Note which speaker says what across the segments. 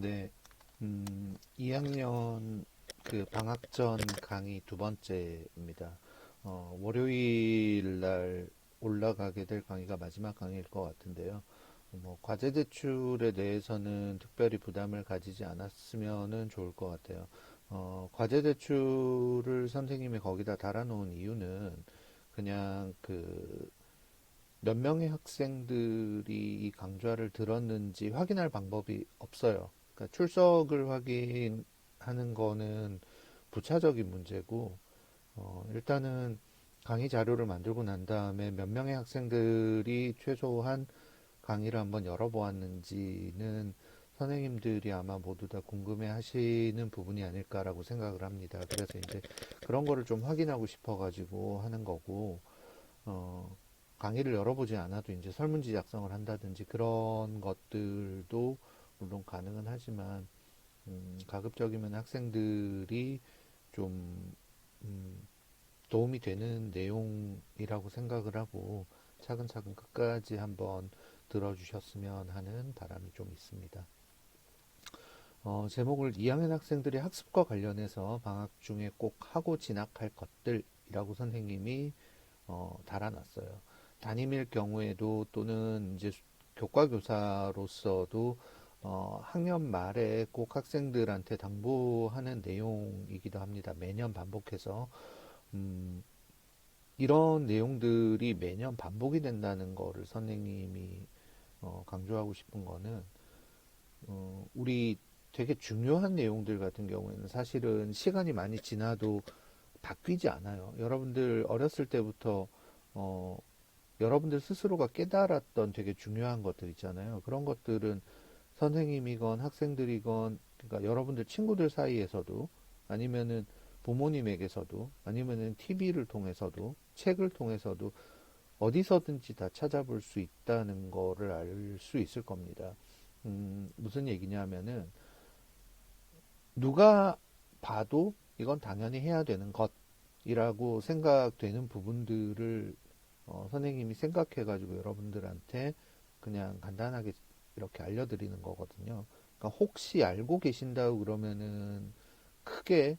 Speaker 1: 네, 2학년 그 방학 전 강의 두 번째입니다. 월요일 날 올라가게 될 강의가 마지막 강의일 것 같은데요. 뭐, 과제 대출에 대해서는 특별히 부담을 가지지 않았으면 좋을 것 같아요. 과제 대출을 선생님이 거기다 달아놓은 이유는 그냥 그 몇 명의 학생들이 이 강좌를 들었는지 확인할 방법이 없어요. 그러니까 출석을 확인하는 거는 부차적인 문제고, 일단은 강의 자료를 만들고 난 다음에 몇 명의 학생들이 최소한 강의를 한번 열어보았는지는 선생님들이 아마 모두 다 궁금해 하시는 부분이 아닐까라고 생각을 합니다. 그래서 이제 그런 거를 좀 확인하고 싶어가지고 하는 거고, 어, 강의를 열어보지 않아도 이제 설문지 작성을 한다든지 그런 것들도 물론 가능은 하지만, 가급적이면 학생들이 좀, 음, 도움이 되는 내용이라고 생각을 하고 차근차근 끝까지 한번 들어주셨으면 하는 바람이 좀 있습니다. 제목을 2학년 학생들의 학습과 관련해서 방학 중에 꼭 하고 진학할 것들이라고 선생님이 달아놨어요. 담임일 경우에도 또는 이제 교과교사로서도 학년 말에 꼭 학생들한테 당부하는 내용이기도 합니다. 매년 반복해서 음, 이런 내용들이 매년 반복이 된다는 거를 선생님이 강조하고 싶은 거는 우리 되게 중요한 내용들 같은 경우에는 사실은 시간이 많이 지나도 바뀌지 않아요. 여러분들 어렸을 때부터 어, 여러분들 스스로가 깨달았던 되게 중요한 것들 있잖아요. 그런 것들은 선생님이건 학생들이건 그러니까 여러분들 친구들 사이에서도 아니면은 부모님에게서도 아니면은 TV를 통해서도 책을 통해서도 어디서든지 다 찾아볼 수 있다는 거를 알 수 있을 겁니다. 무슨 얘기냐면은 누가 봐도 이건 당연히 해야 되는 것이라고 생각되는 부분들을 선생님이 생각해가지고 여러분들한테 그냥 간단하게 이렇게 알려드리는 거거든요. 그러니까 혹시 알고 계신다고 그러면은 크게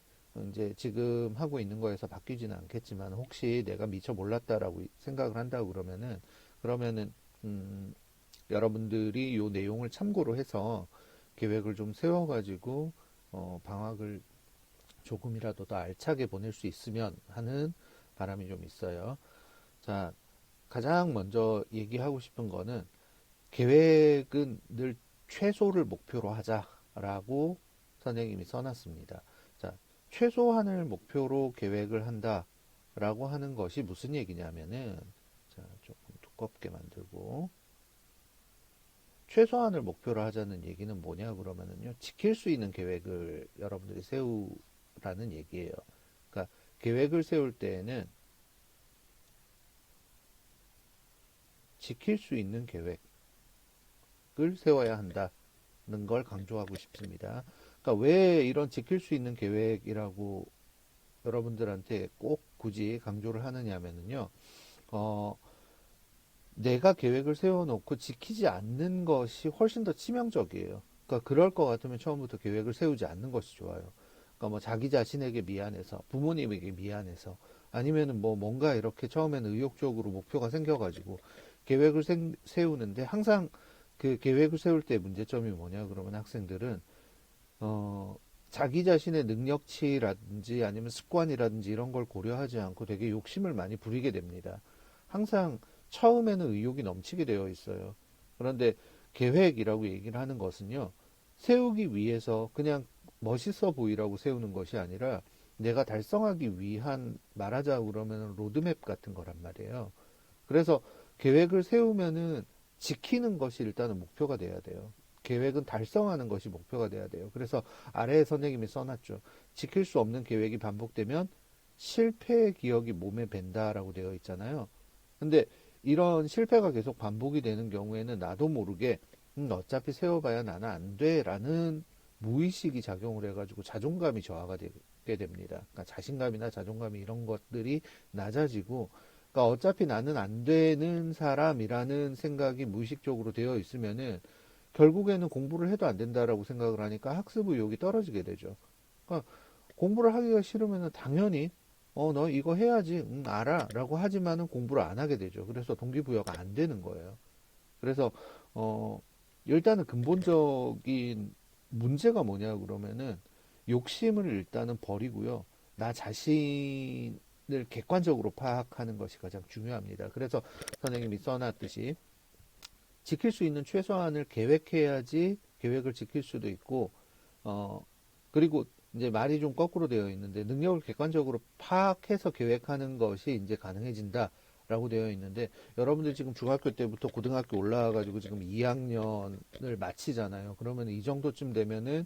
Speaker 1: 이제 지금 하고 있는 거에서 바뀌지는 않겠지만 혹시 내가 미처 몰랐다라고 생각을 한다고 그러면은 음, 여러분들이 이 내용을 참고로 해서 계획을 좀 세워가지고 방학을 조금이라도 더 알차게 보낼 수 있으면 하는 바람이 좀 있어요. 자, 가장 먼저 얘기하고 싶은 거는 계획은 늘 최소를 목표로 하자라고 선생님이 써놨습니다. 자, 최소한을 목표로 계획을 한다라고 하는 것이 무슨 얘기냐면은 자, 조금 두껍게 만들고 최소한을 목표로 하자는 얘기는 뭐냐 그러면은요. 지킬 수 있는 계획을 여러분들이 세우라는 얘기예요. 그러니까 계획을 세울 때에는 지킬 수 있는 계획을 세워야 한다는 걸 강조하고 싶습니다. 그러니까 왜 이런 지킬 수 있는 계획이라고 여러분들한테 꼭 굳이 강조를 하느냐면요. 어, 내가 계획을 세워놓고 지키지 않는 것이 훨씬 더 치명적이에요. 그러니까 그럴 것 같으면 처음부터 계획을 세우지 않는 것이 좋아요. 그러니까 뭐 자기 자신에게 미안해서, 부모님에게 미안해서, 아니면은 뭐 뭔가 이렇게 처음에는 의욕적으로 목표가 생겨가지고 계획을 세우는데 항상 그 계획을 세울 때 문제점이 뭐냐 그러면 학생들은 어, 자기 자신의 능력치라든지 아니면 습관이라든지 이런 걸 고려하지 않고 되게 욕심을 많이 부리게 됩니다. 항상 처음에는 의욕이 넘치게 되어 있어요. 그런데 계획이라고 얘기를 하는 것은요, 세우기 위해서 그냥 멋있어 보이라고 세우는 것이 아니라 내가 달성하기 위한 말하자 그러면 로드맵 같은 거란 말이에요. 그래서 계획을 세우면은 지키는 것이 일단은 목표가 돼야 돼요. 계획은 달성하는 것이 목표가 돼야 돼요. 그래서 아래에 선생님이 써놨죠. 지킬 수 없는 계획이 반복되면 실패의 기억이 몸에 밴다라고 되어 있잖아요. 근데 이런 실패가 계속 반복이 되는 경우에는 나도 모르게 어차피 세워봐야 나는 안 돼라는 무의식이 작용을 해가지고 자존감이 저하가 되게 됩니다. 그러니까 자신감이나 자존감이 이런 것들이 낮아지고 그러니까 어차피 나는 안 되는 사람이라는 생각이 무의식적으로 되어 있으면은 결국에는 공부를 해도 안 된다라고 생각을 하니까 학습 의욕이 떨어지게 되죠. 그러니까 공부를 하기가 싫으면 당연히 너 이거 해야지, 응, 알아 라고 하지만은 공부를 안 하게 되죠. 그래서 동기부여가 안 되는 거예요. 그래서 어, 일단은 근본적인 문제가 뭐냐 그러면은 욕심을 일단은 버리고요. 나 자신을 객관적으로 파악하는 것이 가장 중요합니다. 그래서 선생님이 써놨듯이 지킬 수 있는 최소한을 계획해야지 계획을 지킬 수도 있고, 어, 그리고 이제 말이 좀 거꾸로 되어 있는데 능력을 객관적으로 파악해서 계획하는 것이 이제 가능해진다. 라고 되어 있는데 여러분들 지금 중학교 때부터 고등학교 올라와가지고 지금 2학년을 마치잖아요. 그러면 이 정도쯤 되면은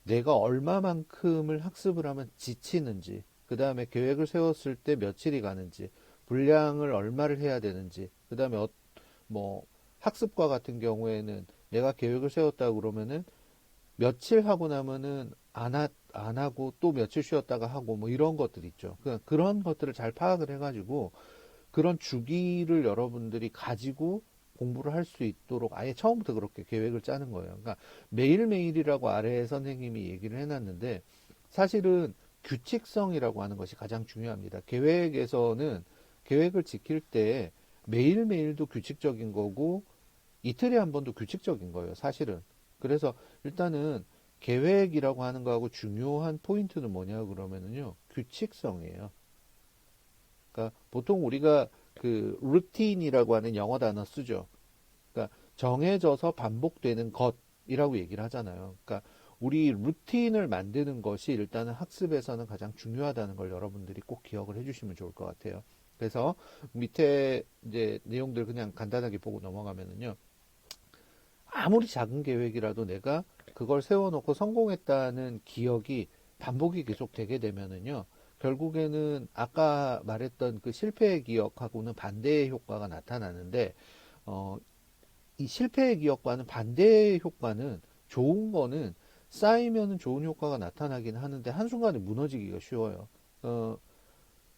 Speaker 1: 내가 얼마만큼을 학습을 하면 지치는지, 그 다음에 계획을 세웠을 때 며칠이 가는지, 분량을 얼마를 해야 되는지, 그 다음에 뭐 학습과 같은 경우에는 내가 계획을 세웠다 그러면은 며칠 하고 나면은 안 하고 또 며칠 쉬었다가 하고 뭐 이런 것들 있죠. 그런 것들을 잘 파악을 해가지고 그런 주기를 여러분들이 가지고 공부를 할 수 있도록 아예 처음부터 그렇게 계획을 짜는 거예요. 그러니까 매일매일이라고 아래 선생님이 얘기를 해놨는데 사실은 규칙성이라고 하는 것이 가장 중요합니다. 계획에서는 계획을 지킬 때 매일매일도 규칙적인 거고 이틀에 한 번도 규칙적인 거예요, 사실은. 그래서 일단은 계획이라고 하는 거하고 중요한 포인트는 뭐냐 그러면은요, 규칙성이에요. 그러니까 보통 우리가 그 루틴이라고 하는 영어 단어 쓰죠. 그러니까 정해져서 반복되는 것이라고 얘기를 하잖아요. 그러니까 우리 루틴을 만드는 것이 일단은 학습에서는 가장 중요하다는 걸 여러분들이 꼭 기억을 해주시면 좋을 것 같아요. 그래서 밑에 이제 내용들 그냥 간단하게 보고 넘어가면은요. 아무리 작은 계획이라도 내가 그걸 세워놓고 성공했다는 기억이 반복이 계속 되게 되면은요, 결국에는 아까 말했던 그 실패의 기억하고는 반대의 효과가 나타나는데, 어, 이 실패의 기억과는 반대의 효과는 좋은 거는 쌓이면은 좋은 효과가 나타나긴 하는데 한순간에 무너지기가 쉬워요. 어,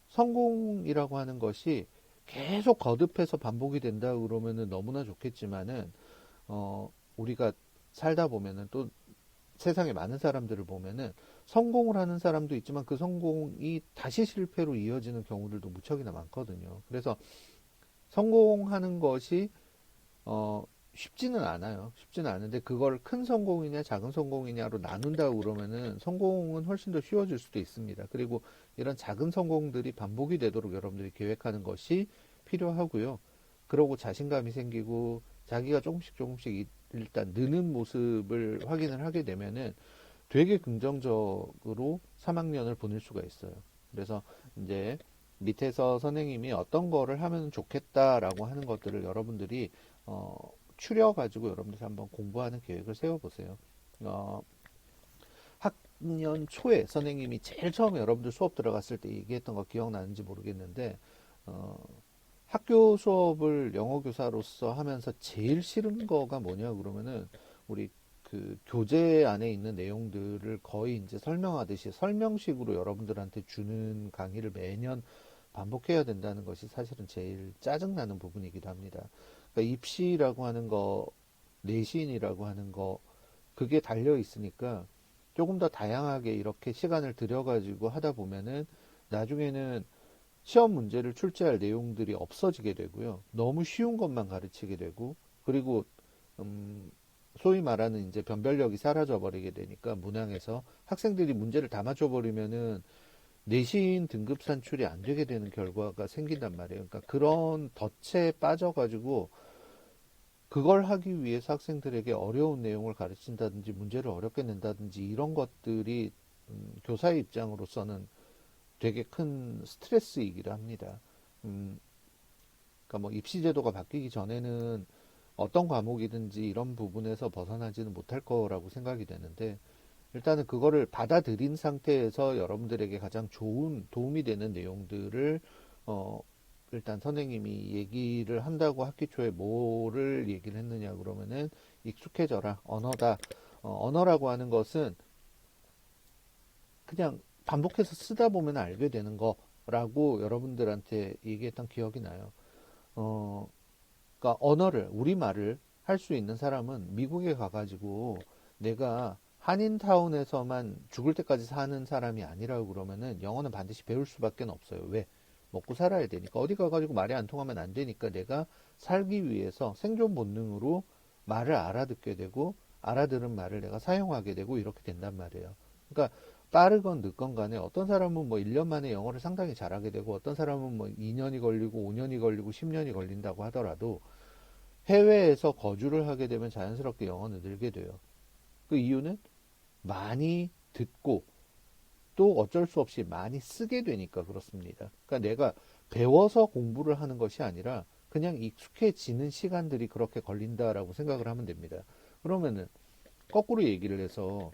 Speaker 1: 성공이라고 하는 것이 계속 거듭해서 반복이 된다 그러면은 너무나 좋겠지만은 우리가 살다 보면은 또 세상에 많은 사람들을 보면은 성공을 하는 사람도 있지만 그 성공이 다시 실패로 이어지는 경우들도 무척이나 많거든요. 그래서 성공하는 것이 쉽지는 않아요. 쉽지는 않은데 그걸 큰 성공이냐 작은 성공이냐로 나눈다고 그러면은 성공은 훨씬 더 쉬워질 수도 있습니다. 그리고 이런 작은 성공들이 반복이 되도록 여러분들이 계획하는 것이 필요하고요. 그러고 자신감이 생기고 자기가 조금씩 조금씩 일단 느는 모습을 확인을 하게 되면은 되게 긍정적으로 3학년을 보낼 수가 있어요. 그래서 이제 밑에서 선생님이 어떤 거를 하면 좋겠다라고 하는 것들을 여러분들이 어, 추려가지고 여러분들이 한번 공부하는 계획을 세워보세요. 어, 학년 초에 선생님이 제일 처음에 여러분들 수업 들어갔을 때 얘기했던 거 기억나는지 모르겠는데 어, 학교 수업을 영어 교사로서 하면서 제일 싫은 거가 뭐냐 그러면은 우리 그 교재 안에 있는 내용들을 거의 이제 설명하듯이 설명식으로 여러분들한테 주는 강의를 매년 반복해야 된다는 것이 사실은 제일 짜증나는 부분이기도 합니다. 그러니까 입시라고 하는 거, 내신이라고 하는 거, 그게 달려 있으니까 조금 더 다양하게 이렇게 시간을 들여가지고 하다 보면은 나중에는 시험 문제를 출제할 내용들이 없어지게 되고요. 너무 쉬운 것만 가르치게 되고, 그리고, 소위 말하는 이제 변별력이 사라져 버리게 되니까 문항에서 학생들이 문제를 다 맞춰버리면은 내신 등급 산출이 안 되게 되는 결과가 생긴단 말이에요. 그러니까 그런 덫에 빠져가지고 그걸 하기 위해서 학생들에게 어려운 내용을 가르친다든지 문제를 어렵게 낸다든지 이런 것들이 교사의 입장으로서는 되게 큰 스트레스이기도 합니다. 음, 그러니까 뭐 입시 제도가 바뀌기 전에는 어떤 과목이든지 이런 부분에서 벗어나지는 못할 거라고 생각이 되는데 일단은 그거를 받아들인 상태에서 여러분들에게 가장 좋은 도움이 되는 내용들을 어, 일단 선생님이 얘기를 한다고 학기 초에 뭐를 얘기를 했느냐 그러면은 익숙해져라 언어다. 언어라고 하는 것은 그냥 반복해서 쓰다 보면 알게 되는 거라고 여러분들한테 얘기했던 기억이 나요. 어, 그러니까 언어를 우리말을 할 수 있는 사람은 미국에 가가지고 내가 한인타운에서만 죽을 때까지 사는 사람이 아니라고 그러면은 영어는 반드시 배울 수밖에 없어요. 왜? 먹고 살아야 되니까. 어디 가가지고 말이 안 통하면 안 되니까 내가 살기 위해서 생존 본능으로 말을 알아듣게 되고 알아들은 말을 내가 사용하게 되고 이렇게 된단 말이에요. 그러니까 빠르건 늦건 간에 어떤 사람은 뭐 1년 만에 영어를 상당히 잘하게 되고 어떤 사람은 뭐 2년이 걸리고 5년이 걸리고 10년이 걸린다고 하더라도 해외에서 거주를 하게 되면 자연스럽게 영어는 늘게 돼요. 그 이유는 많이 듣고 또 어쩔 수 없이 많이 쓰게 되니까 그렇습니다. 그러니까 내가 배워서 공부를 하는 것이 아니라 그냥 익숙해지는 시간들이 그렇게 걸린다라고 생각을 하면 됩니다. 그러면은 거꾸로 얘기를 해서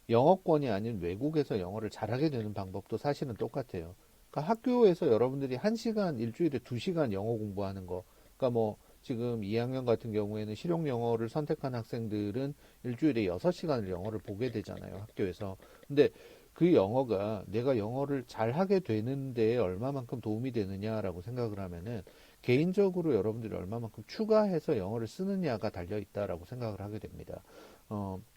Speaker 1: 영어권이 아닌 외국에서 영어를 잘하게 되는 방법도 사실은 똑같아요. 그러니까 학교에서 여러분들이 1시간, 일주일에 2시간 영어 공부하는 거. 그러니까 뭐 지금 2학년 같은 경우에는 실용 영어를 선택한 학생들은 일주일에 6시간을 영어를 보게 되잖아요. 학교에서. 근데 그 영어가 내가 영어를 잘하게 되는데 얼마만큼 도움이 되느냐라고 생각을 하면은 개인적으로 여러분들이 얼마만큼 추가해서 영어를 쓰느냐가 달려 있다라고 생각을 하게 됩니다.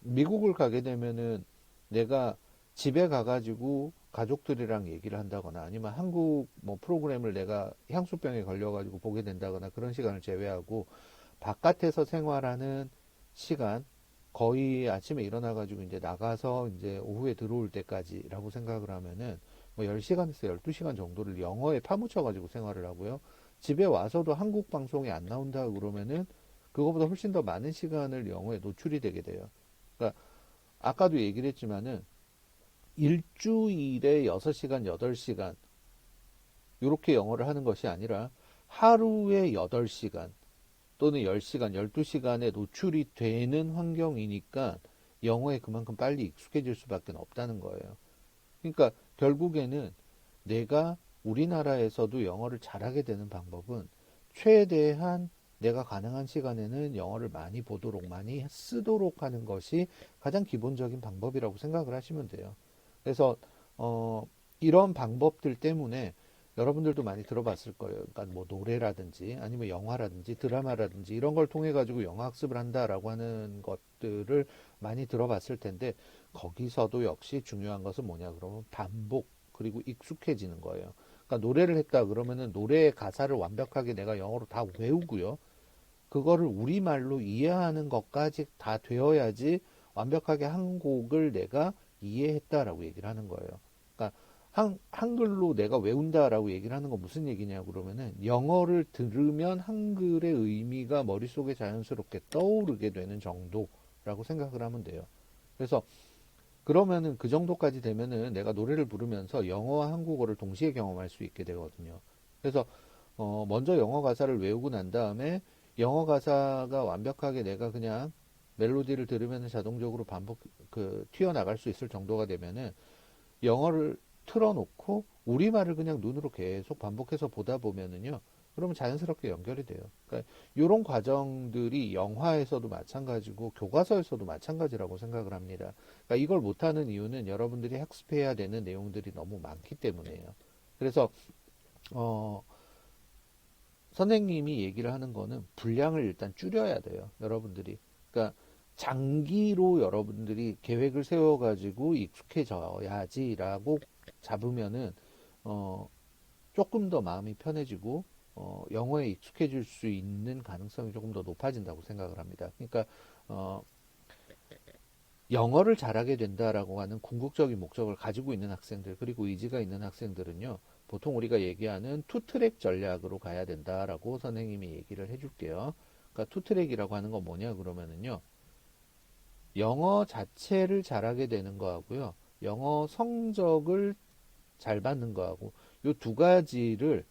Speaker 1: 미국을 가게 되면은 내가 집에 가가지고 가족들이랑 얘기를 한다거나 아니면 한국 뭐 프로그램을 내가 향수병에 걸려가지고 보게 된다거나 그런 시간을 제외하고 바깥에서 생활하는 시간 거의 아침에 일어나가지고 이제 나가서 이제 오후에 들어올 때까지라고 생각을 하면은 뭐 10시간에서 12시간 정도를 영어에 파묻혀가지고 생활을 하고요. 집에 와서도 한국 방송이 안 나온다 그러면은 그거보다 훨씬 더 많은 시간을 영어에 노출이 되게 돼요. 그러니까 아까도 얘기를 했지만은 일주일에 6시간, 8시간 이렇게 영어를 하는 것이 아니라 하루에 8시간 또는 10시간, 12시간에 노출이 되는 환경이니까 영어에 그만큼 빨리 익숙해질 수밖에 없다는 거예요. 그러니까 결국에는 내가 우리나라에서도 영어를 잘하게 되는 방법은 최대한 내가 가능한 시간에는 영어를 많이 보도록 많이 쓰도록 하는 것이 가장 기본적인 방법이라고 생각을 하시면 돼요. 그래서 이런 방법들 때문에 여러분들도 많이 들어봤을 거예요. 그러니까 뭐 노래라든지 아니면 영화라든지 드라마라든지 이런 걸 통해 가지고 영어 학습을 한다라고 하는 것들을 많이 들어봤을 텐데 거기서도 역시 중요한 것은 뭐냐 그러면 반복 그리고 익숙해지는 거예요. 그러니까 노래를 했다 그러면은 노래의 가사를 완벽하게 내가 영어로 다 외우고요. 그거를 우리말로 이해하는 것까지 다 되어야지 완벽하게 한 곡을 내가 이해했다라고 얘기를 하는 거예요. 그러니까 한글로 내가 외운다라고 얘기를 하는 건 무슨 얘기냐 그러면은 영어를 들으면 한글의 의미가 머릿속에 자연스럽게 떠오르게 되는 정도라고 생각을 하면 돼요. 그래서 그러면은 그 정도까지 되면은 내가 노래를 부르면서 영어와 한국어를 동시에 경험할 수 있게 되거든요. 그래서 먼저 영어 가사를 외우고 난 다음에 영어 가사가 완벽하게 내가 그냥 멜로디를 들으면 자동적으로 반복 튀어나갈 수 있을 정도가 되면은 영어를 틀어놓고 우리말을 그냥 눈으로 계속 반복해서 보다 보면은요. 그러면 자연스럽게 연결이 돼요. 그러니까 이런 과정들이 영화에서도 마찬가지고 교과서에서도 마찬가지라고 생각을 합니다. 그러니까 이걸 못하는 이유는 여러분들이 학습해야 되는 내용들이 너무 많기 때문이에요. 그래서 어, 선생님이 얘기를 하는 거는 분량을 일단 줄여야 돼요. 여러분들이. 그러니까 장기로 여러분들이 계획을 세워가지고 익숙해져야지라고 잡으면은 어, 조금 더 마음이 편해지고 영어에 익숙해질 수 있는 가능성이 조금 더 높아진다고 생각을 합니다. 그러니까 어, 영어를 잘하게 된다라고 하는 궁극적인 목적을 가지고 있는 학생들 그리고 의지가 있는 학생들은요. 보통 우리가 얘기하는 투트랙 전략으로 가야 된다라고 선생님이 얘기를 해줄게요. 그러니까 투트랙이라고 하는 건 뭐냐 그러면은요. 영어 자체를 잘하게 되는 거하고요. 영어 성적을 잘 받는 거하고 이 두 가지를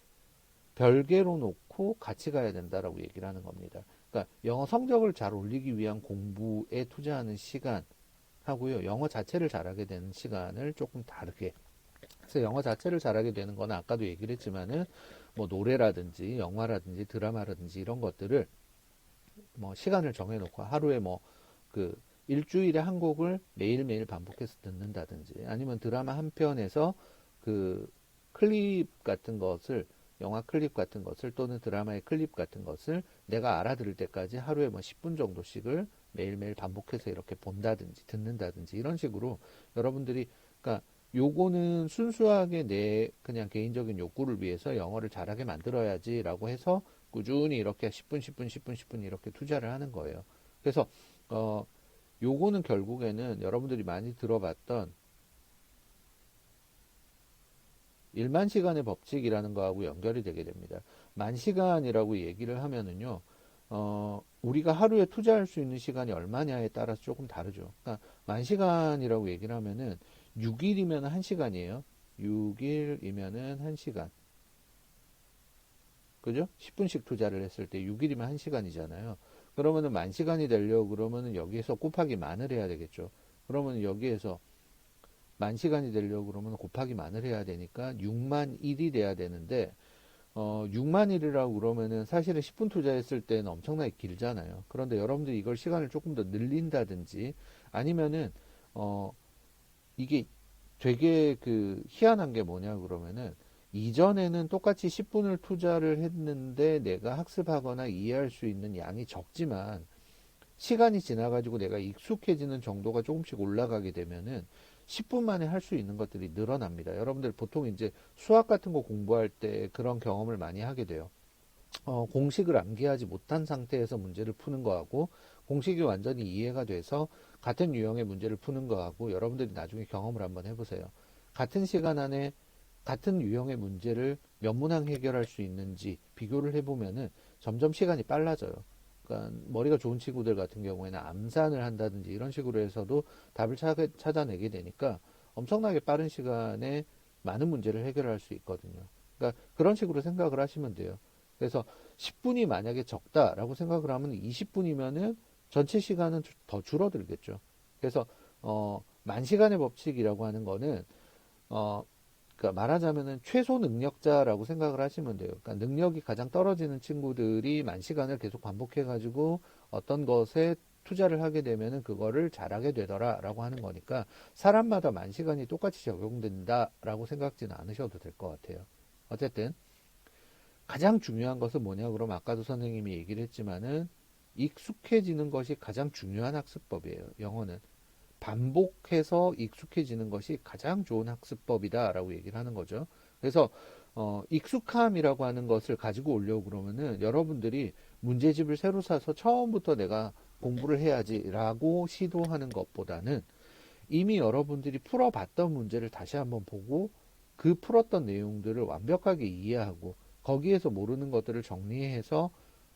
Speaker 1: 별개로 놓고 같이 가야 된다라고 얘기를 하는 겁니다. 그러니까 영어 성적을 잘 올리기 위한 공부에 투자하는 시간 하고요. 영어 자체를 잘하게 되는 시간을 조금 다르게. 그래서 영어 자체를 잘하게 되는 거는 아까도 얘기를 했지만은 뭐 노래라든지 영화라든지 드라마라든지 이런 것들을 뭐 시간을 정해놓고 하루에 뭐 그 일주일에 한 곡을 매일매일 반복해서 듣는다든지 아니면 드라마 한 편에서 그 클립 같은 것을 영화 클립 같은 것을 또는 드라마의 클립 같은 것을 내가 알아들을 때까지 하루에 뭐 10분 정도씩을 매일매일 반복해서 이렇게 본다든지 듣는다든지 이런 식으로 여러분들이 그러니까 요거는 순수하게 내 그냥 개인적인 욕구를 위해서 영어를 잘하게 만들어야지라고 해서 꾸준히 이렇게 10분, 10분, 10분, 10분 이렇게 투자를 하는 거예요. 그래서 요거는 결국에는 여러분들이 많이 들어봤던 1만 시간의 법칙이라는 거하고 연결이 되게 됩니다. 만 시간이라고 얘기를 하면은요, 우리가 하루에 투자할 수 있는 시간이 얼마냐에 따라서 조금 다르죠. 그러니까 만 시간이라고 얘기를 하면은 6일이면 1시간이에요. 6일이면은 1시간. 그죠? 10분씩 투자를 했을 때 6일이면 1시간이잖아요. 그러면은 만 시간이 되려고 그러면은 여기에서 곱하기 만을 해야 되겠죠. 그러면 여기에서 만 시간이 되려고 그러면 곱하기 만을 해야 되니까 6만 1이 돼야 되는데 6만 1이라고 그러면은 사실은 10분 투자했을 때는 엄청나게 길잖아요. 그런데 여러분들이 이걸 시간을 조금 더 늘린다든지 아니면은 이게 되게 그 희한한 게 뭐냐 그러면은 이전에는 똑같이 10분을 투자를 했는데 내가 학습하거나 이해할 수 있는 양이 적지만 시간이 지나가지고 내가 익숙해지는 정도가 조금씩 올라가게 되면은 10분 만에 할 수 있는 것들이 늘어납니다. 여러분들 보통 이제 수학 같은 거 공부할 때 그런 경험을 많이 하게 돼요. 공식을 암기하지 못한 상태에서 문제를 푸는 거하고 공식이 완전히 이해가 돼서 같은 유형의 문제를 푸는 거하고 여러분들이 나중에 경험을 한번 해보세요. 같은 시간 안에 같은 유형의 문제를 몇 문항 해결할 수 있는지 비교를 해보면은 점점 시간이 빨라져요. 그러니까 머리가 좋은 친구들 같은 경우에는 암산을 한다든지 이런 식으로 해서도 답을 찾아내게 되니까 엄청나게 빠른 시간에 많은 문제를 해결할 수 있거든요. 그러니까 그런 식으로 생각을 하시면 돼요. 그래서 10분이 만약에 적다라고 생각을 하면 20분이면은 전체 시간은 더 줄어들겠죠. 그래서 만 시간의 법칙이라고 하는 거는 어, 그러니까 말하자면은 최소 능력자라고 생각을 하시면 돼요. 그러니까 능력이 가장 떨어지는 친구들이 만 시간을 계속 반복해 가지고 어떤 것에 투자를 하게 되면은 그거를 잘하게 되더라라고 하는 거니까 사람마다 만 시간이 똑같이 적용된다라고 생각지는 않으셔도 될 것 같아요. 어쨌든 가장 중요한 것은 뭐냐 그러면 아까도 선생님이 얘기를 했지만은 익숙해지는 것이 가장 중요한 학습법이에요. 영어는 반복해서 익숙해지는 것이 가장 좋은 학습법이다라고 얘기를 하는 거죠. 그래서 익숙함이라고 하는 것을 가지고 오려고 그러면은 여러분들이 문제집을 새로 사서 처음부터 내가 공부를 해야지라고 시도하는 것보다는 이미 여러분들이 풀어봤던 문제를 다시 한번 보고 그 풀었던 내용들을 완벽하게 이해하고 거기에서 모르는 것들을 정리해서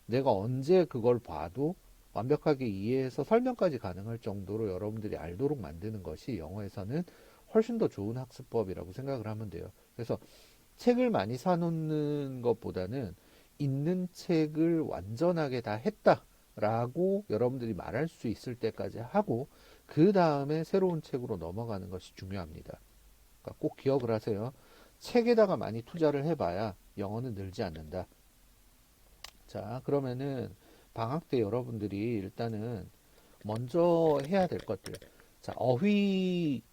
Speaker 1: 내가 언제 그걸 봐도 완벽하게 이해해서 설명까지 가능할 정도로 여러분들이 알도록 만드는 것이 영어에서는 훨씬 더 좋은 학습법이라고 생각을 하면 돼요. 그래서 책을 많이 사놓는 것보다는 있는 책을 완전하게 다 했다라고 여러분들이 말할 수 있을 때까지 하고 그 다음에 새로운 책으로 넘어가는 것이 중요합니다. 그러니까 꼭 기억을 하세요. 책에다가 많이 투자를 해봐야 영어는 늘지 않는다. 자, 그러면은 방학 때 여러분들이 일단은 먼저 해야 될 것들. 자, 어휘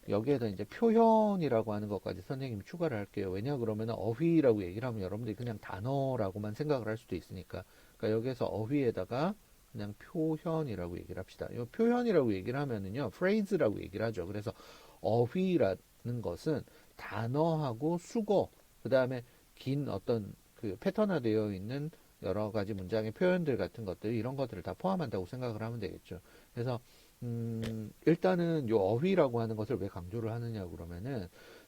Speaker 1: 여기에다 이제 표현이라고 하는 것까지 선생님이 추가를 할게요. 왜냐 그러면 어휘라고 얘기를 하면 여러분들이 그냥 단어라고만 생각을 할 수도 있으니까. 그러니까 여기에서 어휘에다가 그냥 표현이라고 얘기를 합시다. 이 표현이라고 얘기를 하면은요, phrase라고 얘기를 하죠. 그래서 어휘라는 것은 단어하고 수거, 그 다음에 긴 어떤 그 패턴화되어 있는 여러 가지 문장의 표현들 같은 것들, 이런 것들을 다 포함한다고 생각을 하면 되겠죠. 그래서 일단은 요 어휘라고 하는 것을 왜 강조를 하느냐 그러면은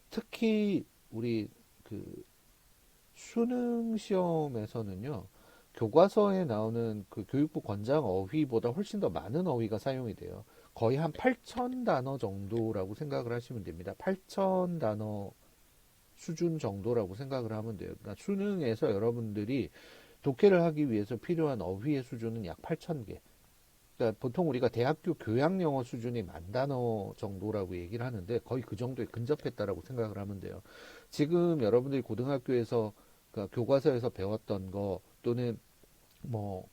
Speaker 1: 특히 우리 그 수능 시험에서는요 교과서에 나오는 그 교육부 권장 어휘보다 훨씬 더 많은 어휘가 사용이 돼요. 거의 한 8천 단어 정도라고 생각을 하시면 됩니다. 8천 단어 수준 정도라고 생각을 하면 돼요. 그러니까 수능에서 여러분들이 독해를 하기 위해서 필요한 어휘의 수준은 약 8천 개. 그러니까 보통 우리가 대학교 교양 영어 수준이 만 단어 정도라고 얘기를 하는데 거의 그 정도에 근접했다라고 생각을 하면 돼요. 지금 여러분들이 고등학교에서 그러니까 교과서에서 배웠던 거 또는 뭐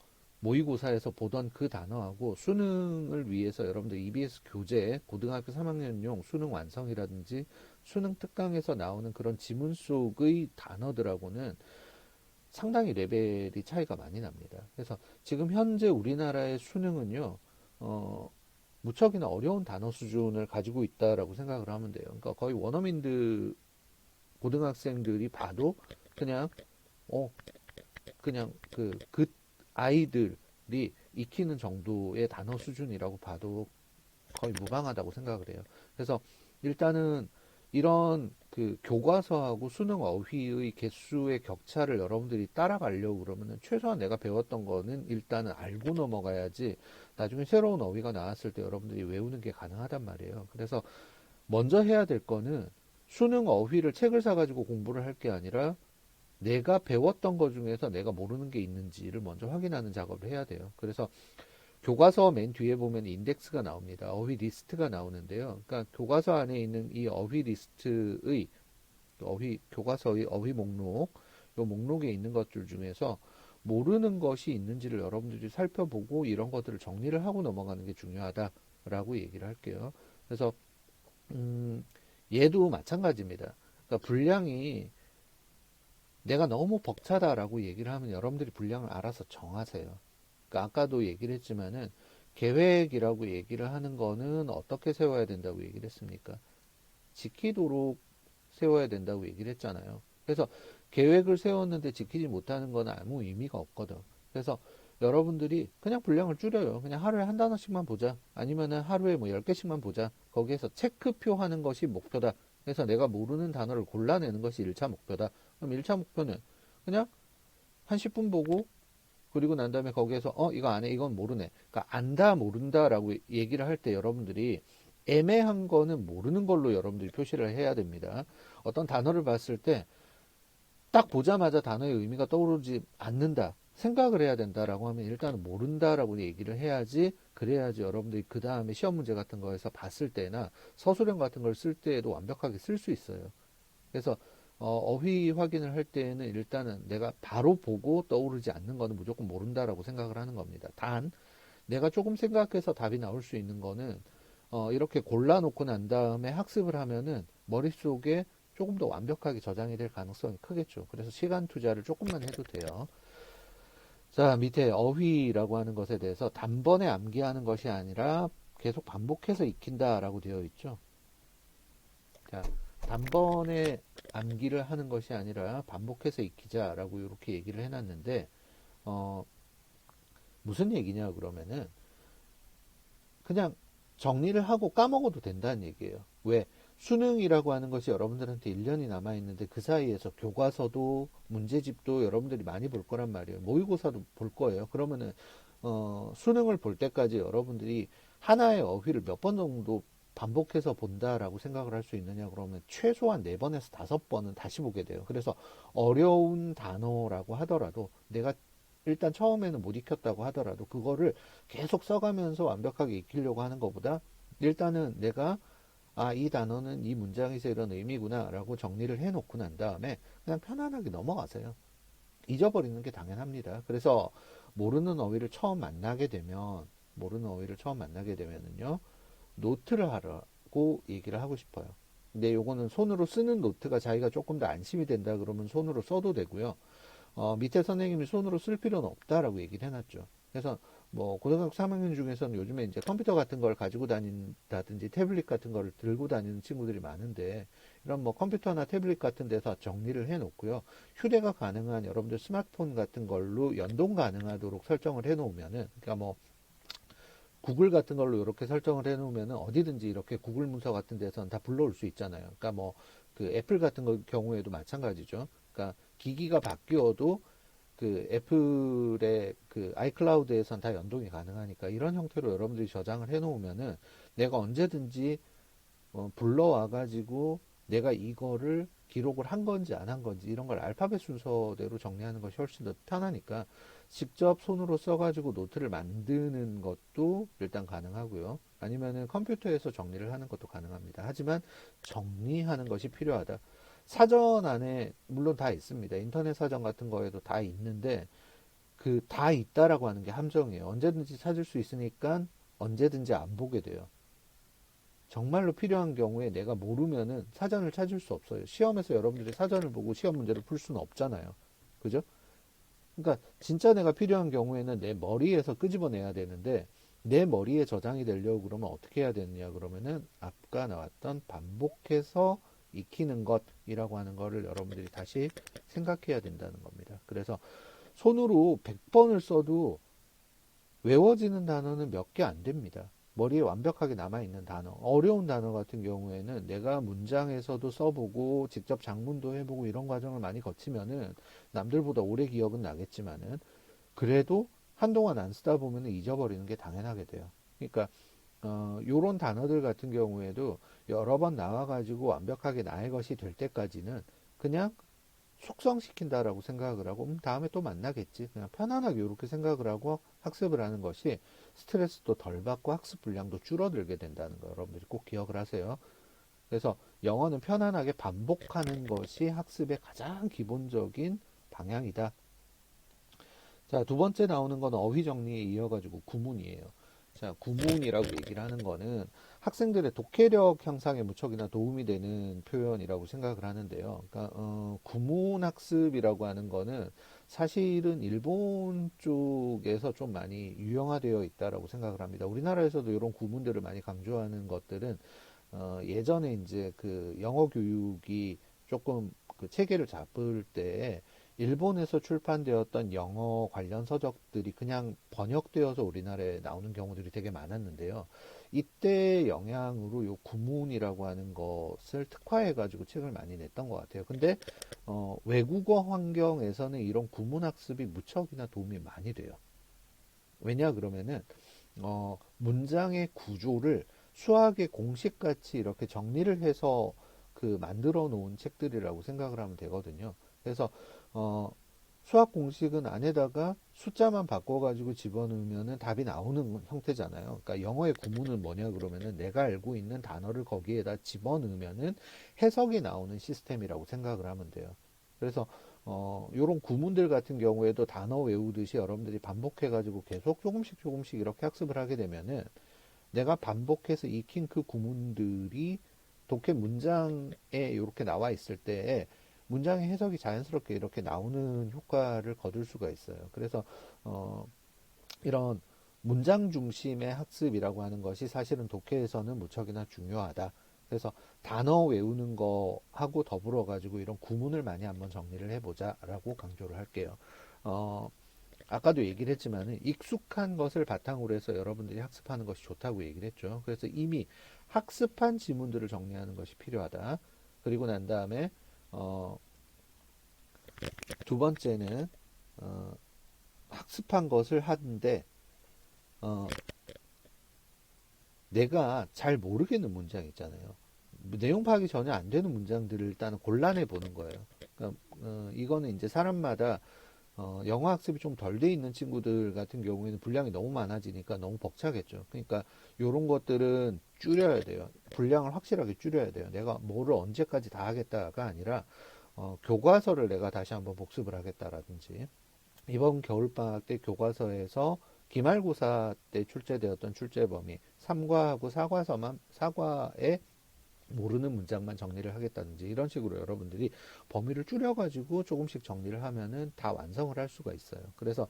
Speaker 1: 모의고사에서 보던 그 단어하고 수능을 위해서 여러분들 EBS 교재 고등학교 3학년용 수능 완성이라든지 수능 특강에서 나오는 그런 지문 속의 단어들하고는 상당히 레벨이 차이가 많이 납니다. 그래서 지금 현재 우리나라의 수능은요, 무척이나 어려운 단어 수준을 가지고 있다라고 생각을 하면 돼요. 그러니까 거의 원어민들 고등학생들이 봐도 그냥 어 그냥 그 아이들이 익히는 정도의 단어 수준이라고 봐도 거의 무방하다고 생각을 해요. 그래서 일단은 이런 그 교과서하고 수능 어휘의 개수의 격차를 여러분들이 따라가려고 그러면은 최소한 내가 배웠던 거는 일단은 알고 넘어가야지 나중에 새로운 어휘가 나왔을 때 여러분들이 외우는 게 가능하단 말이에요. 그래서 먼저 해야 될 거는 수능 어휘를 책을 사가지고 공부를 할 게 아니라 내가 배웠던 것 중에서 내가 모르는 게 있는지를 먼저 확인하는 작업을 해야 돼요. 그래서 교과서 맨 뒤에 보면 인덱스가 나옵니다. 어휘 리스트가 나오는데요. 그러니까 교과서 안에 있는 이 어휘 리스트의 교과서의 어휘 목록, 요 목록에 있는 것들 중에서 모르는 것이 있는지를 여러분들이 살펴보고 이런 것들을 정리를 하고 넘어가는 게 중요하다라고 얘기를 할게요. 그래서 얘도 마찬가지입니다. 그러니까 분량이 내가 너무 벅차다라고 얘기를 하면 여러분들이 분량을 알아서 정하세요. 그러니까 아까도 얘기를 했지만은 계획이라고 얘기를 하는 거는 어떻게 세워야 된다고 얘기를 했습니까? 지키도록 세워야 된다고 얘기를 했잖아요. 그래서 계획을 세웠는데 지키지 못하는 건 아무 의미가 없거든. 그래서 여러분들이 그냥 분량을 줄여요. 그냥 하루에 한 단어씩만 보자. 아니면은 하루에 뭐 10개씩만 보자. 거기에서 체크표 하는 것이 목표다. 그래서 내가 모르는 단어를 골라내는 것이 1차 목표다. 그럼 1차 목표는 그냥 한 10분 보고 그리고 난 다음에 거기에서 이거 안 해. 이건 모르네. 그러니까 안다 모른다라고 얘기를 할 때 여러분들이 애매한 거는 모르는 걸로 여러분들이 표시를 해야 됩니다. 어떤 단어를 봤을 때 딱 보자마자 단어의 의미가 떠오르지 않는다. 생각을 해야 된다라고 하면 일단은 모른다라고 얘기를 해야지 그래야지 여러분들이 그 다음에 시험 문제 같은 거에서 봤을 때나 서술형 같은 걸 쓸 때에도 완벽하게 쓸 수 있어요. 그래서 어휘 확인을 할 때에는 일단은 내가 바로 보고 떠오르지 않는 거는 무조건 모른다라고 생각을 하는 겁니다. 단 내가 조금 생각해서 답이 나올 수 있는 거는 이렇게 골라놓고 난 다음에 학습을 하면은 머릿속에 조금 더 완벽하게 저장이 될 가능성이 크겠죠. 그래서 시간 투자를 조금만 해도 돼요. 자, 밑에 어휘라고 하는 것에 대해서 단번에 암기하는 것이 아니라 계속 반복해서 익힌다라고 되어 있죠. 자, 단번에 암기를 하는 것이 아니라 반복해서 익히자라고 이렇게 얘기를 해놨는데, 무슨 얘기냐 그러면은 그냥 정리를 하고 까먹어도 된다는 얘기예요. 왜? 수능이라고 하는 것이 여러분들한테 1년이 남아있는데 그 사이에서 교과서도 문제집도 여러분들이 많이 볼 거란 말이에요. 모의고사도 볼 거예요. 그러면은 수능을 볼 때까지 여러분들이 하나의 어휘를 몇 번 정도 반복해서 본다라고 생각을 할 수 있느냐 그러면 최소한 4번에서 5번은 다시 보게 돼요. 그래서 어려운 단어라고 하더라도 내가 일단 처음에는 못 익혔다고 하더라도 그거를 계속 써가면서 완벽하게 익히려고 하는 것보다 일단은 내가 이 단어는 이 문장에서 이런 의미구나 라고 정리를 해놓고 난 다음에 그냥 편안하게 넘어가세요. 잊어버리는 게 당연합니다. 그래서 모르는 어휘를 처음 만나게 되면은요, 노트를 하라고 얘기를 하고 싶어요. 근데 요거는 손으로 쓰는 노트가 자기가 조금 더 안심이 된다 그러면 손으로 써도 되고요. 밑에 선생님이 손으로 쓸 필요는 없다라고 얘기를 해놨죠. 그래서 뭐 고등학교 3학년 중에서는 요즘에 이제 컴퓨터 같은 걸 가지고 다닌다든지 태블릿 같은 걸 들고 다니는 친구들이 많은데 이런 뭐 컴퓨터나 태블릿 같은 데서 정리를 해 놓고요. 휴대가 가능한 여러분들 스마트폰 같은 걸로 연동 가능하도록 설정을 해 놓으면은 그러니까 뭐 구글 같은 걸로 이렇게 설정을 해 놓으면은 어디든지 이렇게 구글 문서 같은 데서는 다 불러올 수 있잖아요. 그러니까 뭐 그 애플 같은 경우에도 마찬가지죠. 그러니까 기기가 바뀌어도 그 애플의 그 아이클라우드에선 다 연동이 가능하니까 이런 형태로 여러분들이 저장을 해 놓으면은 내가 언제든지 불러와 가지고 내가 이거를 기록을 한 건지 안 한 건지 이런 걸 알파벳 순서대로 정리하는 것이 훨씬 더 편하니까 직접 손으로 써가지고 노트를 만드는 것도 일단 가능하고요. 아니면은 컴퓨터에서 정리를 하는 것도 가능합니다. 하지만 정리하는 것이 필요하다. 사전 안에 물론 다 있습니다. 인터넷 사전 같은 거에도 다 있는데 그 다 있다라고 하는 게 함정이에요. 언제든지 찾을 수 있으니까 언제든지 안 보게 돼요. 정말로 필요한 경우에 내가 모르면은 사전을 찾을 수 없어요. 시험에서 여러분들이 사전을 보고 시험 문제를 풀 수는 없잖아요. 그죠? 그러니까 진짜 내가 필요한 경우에는 내 머리에서 끄집어내야 되는데 내 머리에 저장이 되려고 그러면 어떻게 해야 되느냐 그러면은 아까 나왔던 반복해서 익히는 것이라고 하는 거를 여러분들이 다시 생각해야 된다는 겁니다. 그래서 손으로 100번을 써도 외워지는 단어는 몇 개 안 됩니다. 머리에 완벽하게 남아있는 단어. 어려운 단어 같은 경우에는 내가 문장에서도 써보고 직접 작문도 해보고 이런 과정을 많이 거치면은 남들보다 오래 기억은 나겠지만은 그래도 한동안 안 쓰다 보면 잊어버리는 게 당연하게 돼요. 그러니까 요런 단어들 같은 경우에도 여러 번 나와가지고 완벽하게 나의 것이 될 때까지는 그냥 숙성시킨다라고 생각을 하고 다음에 또 만나겠지 그냥 편안하게 이렇게 생각을 하고 학습을 하는 것이 스트레스도 덜 받고 학습 분량도 줄어들게 된다는 거 여러분들이 꼭 기억을 하세요. 그래서 영어는 편안하게 반복하는 것이 학습의 가장 기본적인 방향이다. 자, 두 번째 나오는 건 어휘 정리에 이어가지고 구문이에요. 자, 구문이라고 얘기를 하는 거는 학생들의 독해력 향상에 무척이나 도움이 되는 표현이라고 생각을 하는데요. 그러니까 구문 학습이라고 하는 거는 사실은 일본 쪽에서 좀 많이 유형화되어 있다라고 생각을 합니다. 우리나라에서도 이런 구문들을 많이 강조하는 것들은 예전에 이제 그 영어 교육이 조금 그 체계를 잡을 때 일본에서 출판되었던 영어 관련 서적들이 그냥 번역되어서 우리나라에 나오는 경우들이 되게 많았는데요. 이때 영향으로 요 구문이라고 하는 것을 특화해가지고 책을 많이 냈던 것 같아요. 근데 외국어 환경에서는 이런 구문 학습이 무척이나 도움이 많이 돼요. 왜냐 그러면은 문장의 구조를 수학의 공식같이 이렇게 정리를 해서 그 만들어 놓은 책들이라고 생각을 하면 되거든요. 그래서 어, 수학 공식은 안에다가 숫자만 바꿔가지고 집어넣으면 답이 나오는 형태잖아요. 그러니까 영어의 구문은 뭐냐 그러면은 내가 알고 있는 단어를 거기에다 집어넣으면은 해석이 나오는 시스템이라고 생각을 하면 돼요. 그래서 요런 구문들 같은 경우에도 단어 외우듯이 여러분들이 반복해가지고 계속 조금씩 조금씩 이렇게 학습을 하게 되면은 내가 반복해서 익힌 그 구문들이 독해 문장에 이렇게 나와 있을 때 문장의 해석이 자연스럽게 이렇게 나오는 효과를 거둘 수가 있어요. 그래서 어, 이런 문장 중심의 학습이라고 하는 것이 사실은 독해에서는 무척이나 중요하다. 그래서 단어 외우는 거하고 더불어 가지고 이런 구문을 많이 한번 정리를 해보자라고 강조를 할게요. 어, 아까도 얘기를 했지만 익숙한 것을 바탕으로 해서 여러분들이 학습하는 것이 좋다고 얘기를 했죠. 그래서 이미 학습한 지문들을 정리하는 것이 필요하다. 그리고 난 다음에 어, 두 번째는 어, 학습한 것을 하는데 어, 내가 잘 모르겠는 문장 있잖아요. 내용 파악이 전혀 안 되는 문장들을 일단은 골라내 보는 거예요. 그러니까 이거는 이제 사람마다 영어 학습이 좀 덜 돼 있는 친구들 같은 경우에는 분량이 너무 많아지니까 너무 벅차겠죠. 그러니까 이런 것들은 줄여야 돼요. 분량을 확실하게 줄여야 돼요. 내가 뭐를 언제까지 다 하겠다가 아니라 교과서를 내가 다시 한번 복습을 하겠다라든지 이번 겨울방학 때 교과서에서 기말고사 때 출제되었던 출제 범위 3과하고 사과에 모르는 문장만 정리를 하겠다든지 이런 식으로 여러분들이 범위를 줄여가지고 조금씩 정리를 하면은 다 완성을 할 수가 있어요. 그래서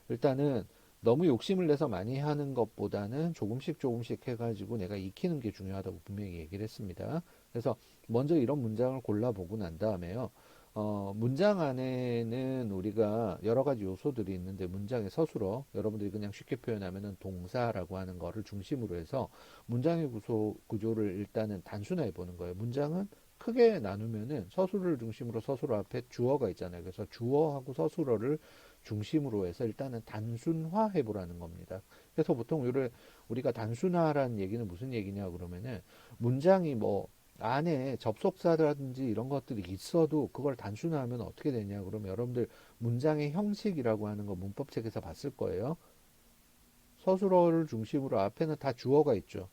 Speaker 1: 일단은 너무 욕심을 내서 많이 하는 것보다는 조금씩 조금씩 해가지고 내가 익히는 게 중요하다고 분명히 얘기를 했습니다. 그래서 먼저 이런 문장을 골라보고 난 다음에요. 문장 안에는 우리가 여러 가지 요소들이 있는데 문장의 서술어, 여러분들이 그냥 쉽게 표현하면은 동사라고 하는 거를 중심으로 해서 문장의 구조를 일단은 단순화해 보는 거예요. 문장은 크게 나누면은 서술어를 중심으로 서술어 앞에 주어가 있잖아요. 그래서 주어하고 서술어를 중심으로 해서 일단은 단순화해 보라는 겁니다. 그래서 보통 우리가 단순화라는 얘기는 무슨 얘기냐 그러면은 문장이 뭐 안에 접속사라든지 이런 것들이 있어도 그걸 단순화하면 어떻게 되냐 그러면 여러분들 문장의 형식이라고 하는 거 문법책에서 봤을 거예요. 서술어를 중심으로 앞에는 다 주어가 있죠.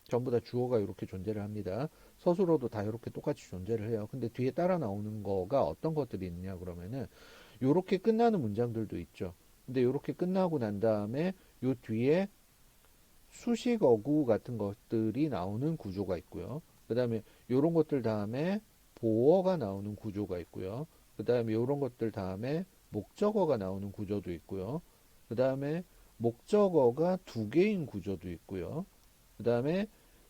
Speaker 1: 전부 다 주어가 이렇게 존재를 합니다. 서술어도 다 이렇게 똑같이 존재를 해요. 근데 뒤에 따라 나오는 거가 어떤 것들이 있냐 그러면은 이렇게 끝나는 문장들도 있죠. 근데 이렇게 끝나고 난 다음에 요 뒤에 수식 어구 같은 것들이 나오는 구조가 있고요. 그 다음에 요런 것들 다음에 보어가 나오는 구조가 있고요. 그 다음에 요런 것들 다음에 목적어가 나오는 구조도 있고요. 그 다음에 목적어가 두 개인 구조도 있고요. 그 다음에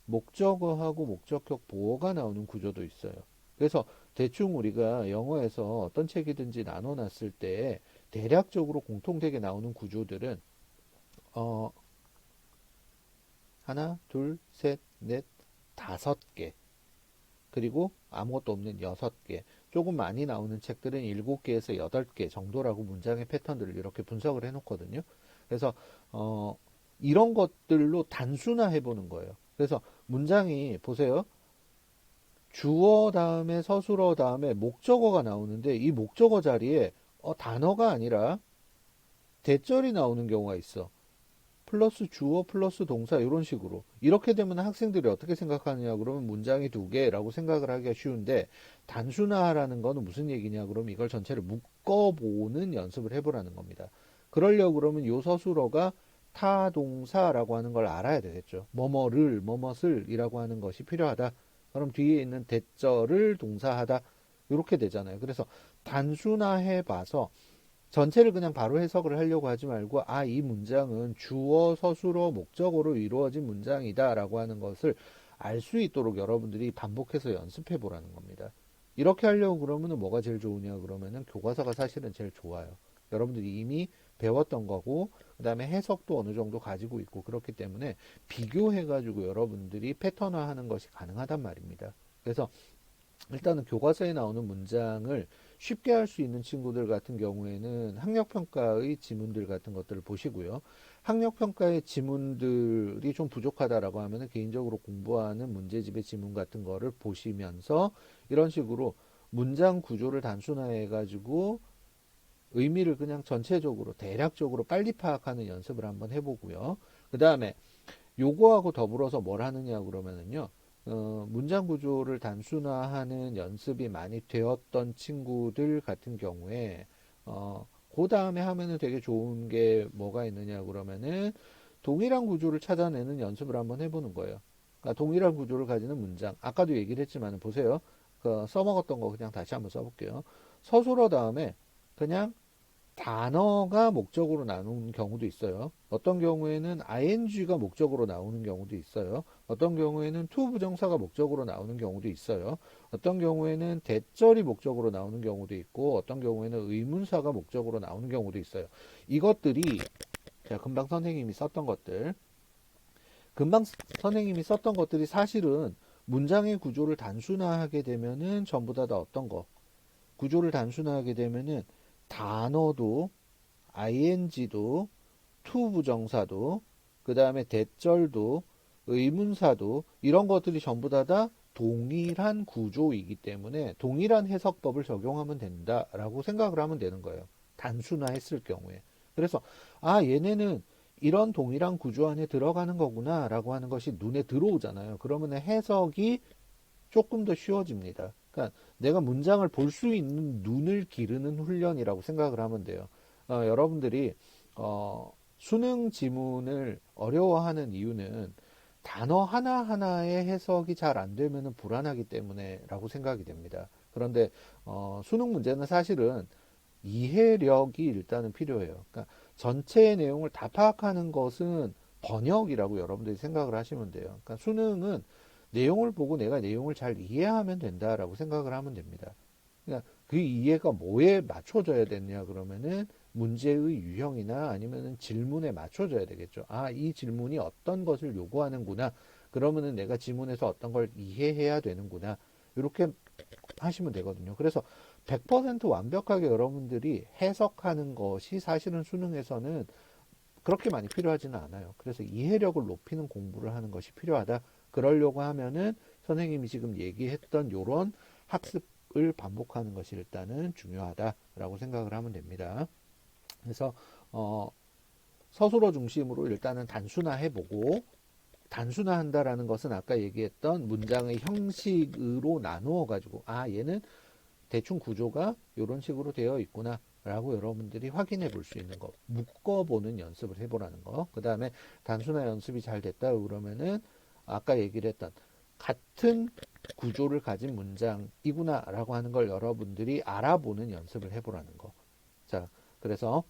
Speaker 1: 목적어하고 목적격 보어가 나오는 구조도 있어요. 그래서 대충 우리가 영어에서 어떤 책이든지 나눠놨을 때 대략적으로 공통되게 나오는 구조들은 어, 하나, 둘, 셋, 넷, 다섯 개. 그리고 아무것도 없는 여섯 개. 조금 많이 나오는 책들은 일곱 개에서 여덟 개 정도라고 문장의 패턴들을 이렇게 분석을 해놓거든요. 그래서 어, 이런 것들로 단순화해 보는 거예요. 그래서 문장이 보세요. 주어 다음에 서술어 다음에 목적어가 나오는데 이 목적어 자리에 단어가 아니라 대절이 나오는 경우가 있어. 플러스 주어 플러스 동사 이런 식으로 이렇게 되면 학생들이 어떻게 생각하느냐 그러면 문장이 두 개라고 생각을 하기가 쉬운데 단순화라는 거는 무슨 얘기냐 그러면 이걸 전체를 묶어보는 연습을 해보라는 겁니다. 그러려고 그러면 요 서술어가 타동사라고 하는 걸 알아야 되겠죠. 뭐뭐를 뭐뭇을 이라고 하는 것이 필요하다. 그럼 뒤에 있는 대절을 동사하다 이렇게 되잖아요. 그래서 단순화해 봐서 전체를 그냥 바로 해석을 하려고 하지 말고 이 문장은 주어, 서술어, 목적어로 이루어진 문장이다라고 하는 것을 알 수 있도록 여러분들이 반복해서 연습해 보라는 겁니다. 이렇게 하려고 그러면 뭐가 제일 좋으냐 그러면은 교과서가 사실은 제일 좋아요. 여러분들이 이미 배웠던 거고 그 다음에 해석도 어느 정도 가지고 있고 그렇기 때문에 비교해 가지고 여러분들이 패턴화하는 것이 가능하단 말입니다. 그래서 일단은 교과서에 나오는 문장을 쉽게 할 수 있는 친구들 같은 경우에는 학력평가의 지문들 같은 것들을 보시고요. 학력평가의 지문들이 좀 부족하다라고 하면 개인적으로 공부하는 문제집의 지문 같은 거를 보시면서 이런 식으로 문장 구조를 단순화해 가지고 의미를 그냥 전체적으로 대략적으로 빨리 파악하는 연습을 한번 해보고요. 그 다음에 요거하고 더불어서 뭘 하느냐 그러면은요. 문장 구조를 단순화하는 연습이 많이 되었던 친구들 같은 경우에 그 다음에 하면은 되게 좋은 게 뭐가 있느냐 그러면은 동일한 구조를 찾아내는 연습을 한번 해보는 거예요. 그러니까 동일한 구조를 가지는 문장. 아까도 얘기를 했지만 보세요. 써먹었던 거 그냥 다시 한번 써볼게요. 서술어 다음에 그냥 단어가 목적으로 나오는 경우도 있어요. 어떤 경우에는 ing가 목적으로 나오는 경우도 있어요. 어떤 경우에는 to 부정사가 목적으로 나오는 경우도 있어요. 어떤 경우에는 대절이 목적으로 나오는 경우도 있고 어떤 경우에는 의문사가 목적으로 나오는 경우도 있어요. 이것들이 제가 금방 선생님이 썼던 것들이 사실은 문장의 구조를 단순화하게 되면은 전부 다 어떤 거 구조를 단순화하게 되면은 단어도 ing도 to 부정사도 그 다음에 대절도 의문사도 이런 것들이 전부 다 동일한 구조이기 때문에 동일한 해석법을 적용하면 된다라고 생각을 하면 되는 거예요. 단순화했을 경우에. 그래서 얘네는 이런 동일한 구조 안에 들어가는 거구나라고 하는 것이 눈에 들어오잖아요. 그러면 해석이 조금 더 쉬워집니다. 그러니까 내가 문장을 볼 수 있는 눈을 기르는 훈련이라고 생각을 하면 돼요. 여러분들이 수능 지문을 어려워하는 이유는 단어 하나하나의 해석이 잘 안 되면 불안하기 때문에라고 생각이 됩니다. 그런데 수능 문제는 사실은 이해력이 일단은 필요해요. 그러니까 전체의 내용을 다 파악하는 것은 번역이라고 여러분들이 생각을 하시면 돼요. 그러니까 수능은 내용을 보고 내가 내용을 잘 이해하면 된다라고 생각을 하면 됩니다. 그러니까 그 이해가 뭐에 맞춰져야 되냐 그러면은 문제의 유형이나 아니면은 질문에 맞춰져야 되겠죠. 이 질문이 어떤 것을 요구하는구나. 그러면은 내가 지문에서 어떤 걸 이해해야 되는구나. 이렇게 하시면 되거든요. 그래서 100% 완벽하게 여러분들이 해석하는 것이 사실은 수능에서는 그렇게 많이 필요하지는 않아요. 그래서 이해력을 높이는 공부를 하는 것이 필요하다. 그러려고 하면은 선생님이 지금 얘기했던 요런 학습을 반복하는 것이 일단은 중요하다라고 생각을 하면 됩니다. 그래서 서술어 중심으로 일단은 단순화해보고 단순화한다라는 것은 아까 얘기했던 문장의 형식으로 나누어 가지고 얘는 대충 구조가 이런 식으로 되어 있구나 라고 여러분들이 확인해 볼 수 있는 거, 묶어보는 연습을 해보라는 거. 그 다음에 단순화 연습이 잘 됐다 그러면은 아까 얘기를 했던 같은 구조를 가진 문장이구나 라고 하는 걸 여러분들이 알아보는 연습을 해보라는 거. 자, 그래서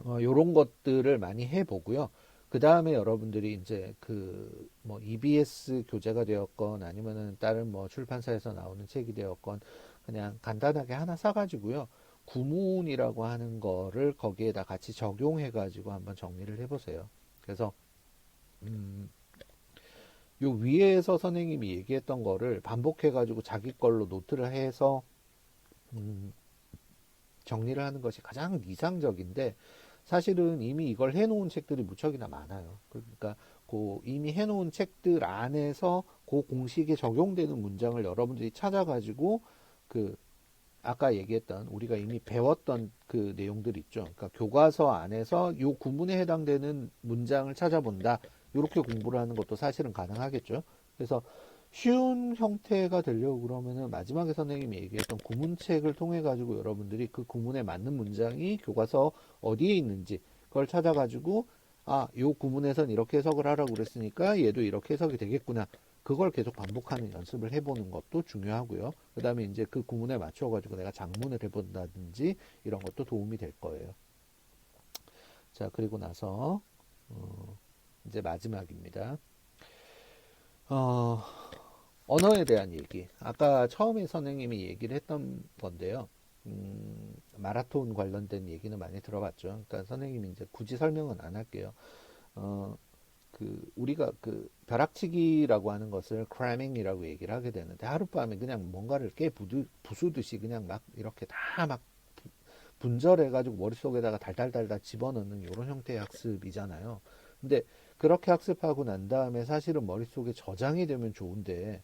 Speaker 1: 요런 것들을 많이 해보고요. 그 다음에 여러분들이 이제 그 뭐 EBS 교재가 되었건 아니면은 다른 뭐 출판사에서 나오는 책이 되었건 그냥 간단하게 하나 사가지고요. 구문이라고 하는 거를 거기에다 같이 적용해가지고 한번 정리를 해보세요. 그래서 요 위에서 선생님이 얘기했던 거를 반복해가지고 자기 걸로 노트를 해서 정리를 하는 것이 가장 이상적인데 사실은 이미 이걸 해놓은 책들이 무척이나 많아요. 그러니까 그 이미 해놓은 책들 안에서 그 공식에 적용되는 문장을 여러분들이 찾아가지고 그 아까 얘기했던 우리가 이미 배웠던 그 내용들 있죠. 그러니까 교과서 안에서 요 구문에 해당되는 문장을 찾아본다. 이렇게 공부를 하는 것도 사실은 가능하겠죠. 그래서 쉬운 형태가 되려고 그러면은 마지막에 선생님이 얘기했던 구문책을 통해 가지고 여러분들이 그 구문에 맞는 문장이 교과서 어디에 있는지 그걸 찾아가지고 아, 요 구문에선 이렇게 해석을 하라고 그랬으니까 얘도 이렇게 해석이 되겠구나. 그걸 계속 반복하는 연습을 해보는 것도 중요하고요. 그 다음에 이제 그 구문에 맞춰가지고 내가 작문을 해본다든지 이런 것도 도움이 될 거예요. 자, 그리고 나서 이제 마지막입니다. 어, 언어에 대한 얘기. 아까 처음에 선생님이 얘기를 했던 건데요. 마라톤 관련된 얘기는 많이 들어봤죠. 그러니까 선생님이 이제 굳이 설명은 안 할게요. 어, 우리가 그 벼락치기라고 하는 것을 크래밍이라고 얘기를 하게 되는데 하룻밤에 그냥 뭔가를 부수듯이 그냥 막 이렇게 다 막 분절해가지고 머릿속에다가 달달달달 집어넣는 이런 형태의 학습이잖아요. 근데 그렇게 학습하고 난 다음에 사실은 머릿속에 저장이 되면 좋은데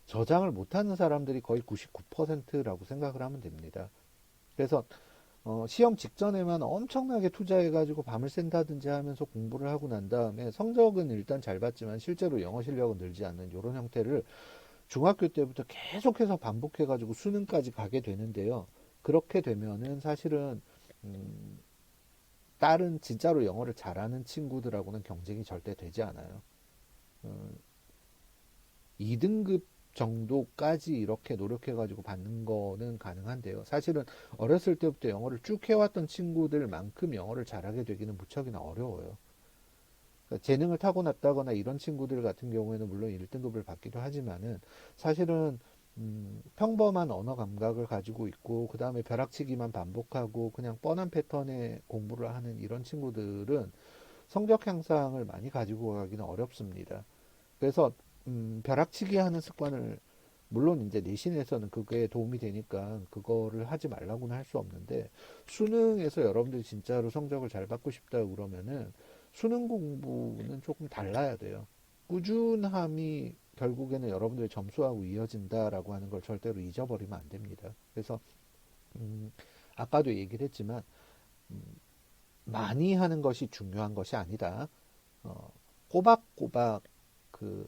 Speaker 1: 저장을 못하는 사람들이 거의 99%라고 생각을 하면 됩니다. 그래서 시험 직전에만 엄청나게 투자해가지고 밤을 샌다든지 하면서 공부를 하고 난 다음에 성적은 일단 잘 봤지만 실제로 영어 실력은 늘지 않는 이런 형태를 중학교 때부터 계속해서 반복해가지고 수능까지 가게 되는데요. 그렇게 되면은 사실은 음, 다른 진짜로 영어를 잘하는 친구들하고는 경쟁이 절대 되지 않아요. 2등급 정도까지 이렇게 노력해가지고 받는 거는 가능한데요. 사실은 어렸을 때부터 영어를 쭉 해왔던 친구들만큼 영어를 잘하게 되기는 무척이나 어려워요. 그러니까 재능을 타고났다거나 이런 친구들 같은 경우에는 물론 1등급을 받기도 하지만은 사실은 평범한 언어 감각을 가지고 있고 그 다음에 벼락치기만 반복하고 그냥 뻔한 패턴의 공부를 하는 이런 친구들은 성적 향상을 많이 가지고 가기는 어렵습니다. 그래서 벼락치기 하는 습관을 물론 이제 내신에서는 그게 도움이 되니까 그거를 하지 말라고는 할 수 없는데 수능에서 여러분들이 진짜로 성적을 잘 받고 싶다 그러면은 수능 공부는 조금 달라야 돼요. 꾸준함이 결국에는 여러분들의 점수하고 이어진다라고 하는 걸 절대로 잊어버리면 안 됩니다. 그래서 아까도 얘기를 했지만 많이 하는 것이 중요한 것이 아니다. 어, 꼬박꼬박 그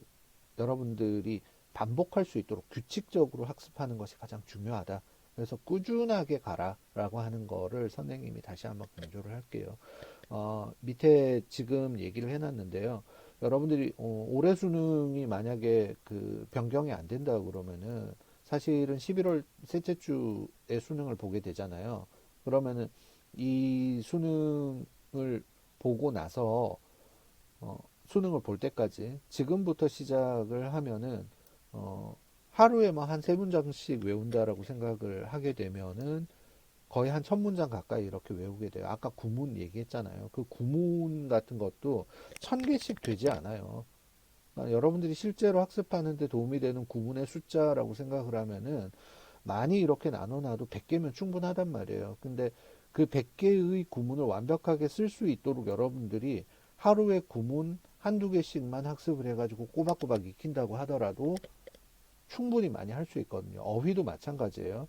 Speaker 1: 여러분들이 반복할 수 있도록 규칙적으로 학습하는 것이 가장 중요하다. 그래서 꾸준하게 가라라고 하는 거를 선생님이 다시 한번 강조를 할게요. 밑에 지금 얘기를 해놨는데요. 여러분들이 올해 수능이 만약에 그 변경이 안 된다 그러면은 사실은 11월 셋째 주에 수능을 보게 되잖아요. 그러면은 이 수능을 보고 나서 수능을 볼 때까지 지금부터 시작을 하면은 하루에 뭐 한 세 문장씩 외운다라고 생각을 하게 되면은 거의 한 천 문장 가까이 이렇게 외우게 돼요. 아까 구문 얘기했잖아요. 그 구문 같은 것도 천 개씩 되지 않아요. 그러니까 여러분들이 실제로 학습하는데 도움이 되는 구문의 숫자라고 생각을 하면은 많이 이렇게 나눠놔도 100개면 충분하단 말이에요. 근데 그 100개의 구문을 완벽하게 쓸 수 있도록 여러분들이 하루에 구문 한두 개씩만 학습을 해가지고 꼬박꼬박 익힌다고 하더라도 충분히 많이 할 수 있거든요. 어휘도 마찬가지예요.